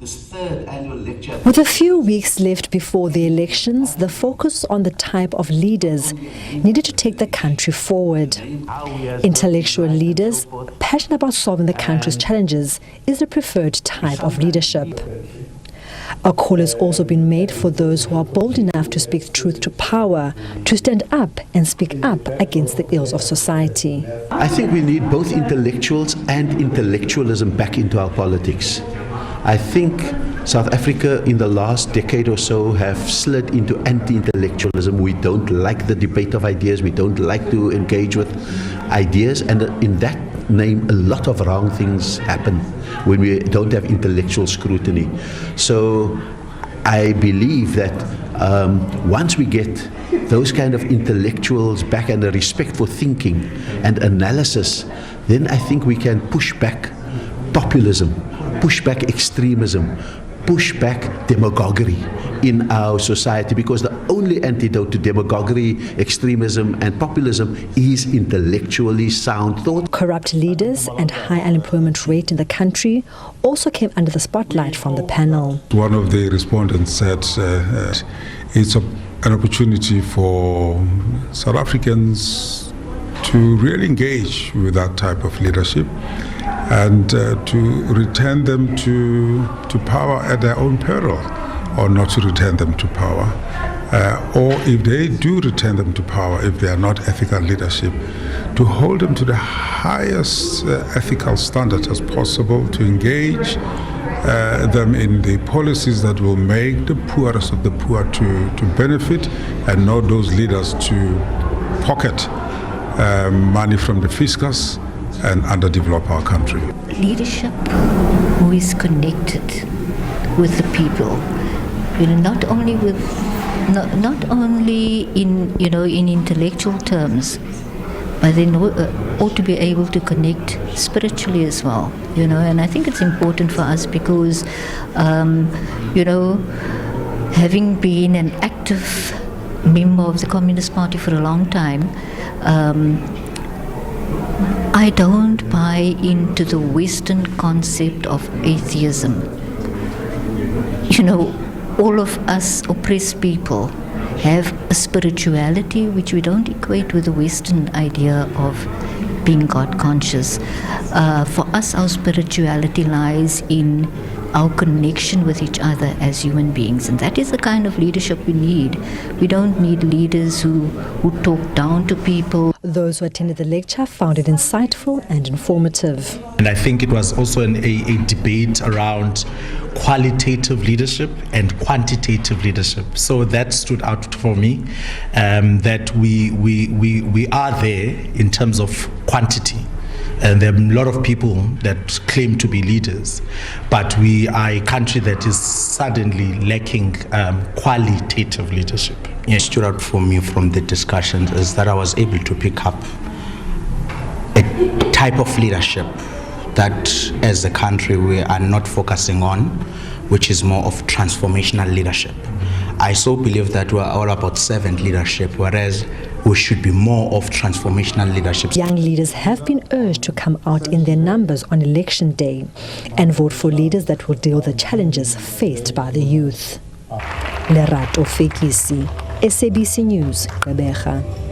this third annual lecture. With a few weeks left before the elections, the focus on the type of leaders needed to take the country forward. Intellectual leaders, passionate about solving the country's challenges, is the preferred type of leadership. A call has also been made for those who are bold enough to speak truth to power, to stand up and speak up against the ills of society. I think we need both intellectuals and intellectualism back into our politics. I think South Africa in the last decade or so have slid into anti-intellectualism. We don't like the debate of ideas, we don't like to engage with ideas, and in that name a lot of wrong things happen when we don't have intellectual scrutiny. So I believe that once we get those kind of intellectuals back and a respect for thinking and analysis, then I think we can push back populism, push back extremism, push back demagoguery in our society, because the only antidote to demagoguery, extremism and populism is intellectually sound thought. Corrupt leaders and high unemployment rate in the country also came under the spotlight from the panel. One of the respondents said it's an opportunity for South Africans to really engage with that type of leadership and to return them to power at their own peril, or not to return them to power. Or if they do return them to power, if they are not ethical leadership, to hold them to the highest ethical standard as possible, to engage them in the policies that will make the poorest of the poor to benefit, and not those leaders to pocket money from the fiscus and underdevelop our country. Leadership who is connected with the people, not only in in intellectual terms, but they ought to be able to connect spiritually as well. And I think it's important for us because having been an active member of the Communist Party for a long time, I don't buy into the Western concept of atheism. All of us oppressed people have a spirituality which we don't equate with the Western idea of being God conscious. For us, our spirituality lies in our connection with each other as human beings, and that is the kind of leadership we need. We don't need leaders who talk down to people. Those who attended the lecture found it insightful and informative. And I think it was also a debate around qualitative leadership and quantitative leadership. So that stood out for me, that we are there in terms of quantity. And there are a lot of people that claim to be leaders, but we are a country that is suddenly lacking qualitative leadership. What stood out for me from the discussions is that I was able to pick up a type of leadership that as a country we are not focusing on, which is more of transformational leadership. I so believe that we're all about servant leadership, whereas we should be more of transformational leadership. Young leaders have been urged to come out in their numbers on election day and vote for leaders that will deal with the challenges faced by the youth. Lerato Fekisi, SABC News, Gqeberha.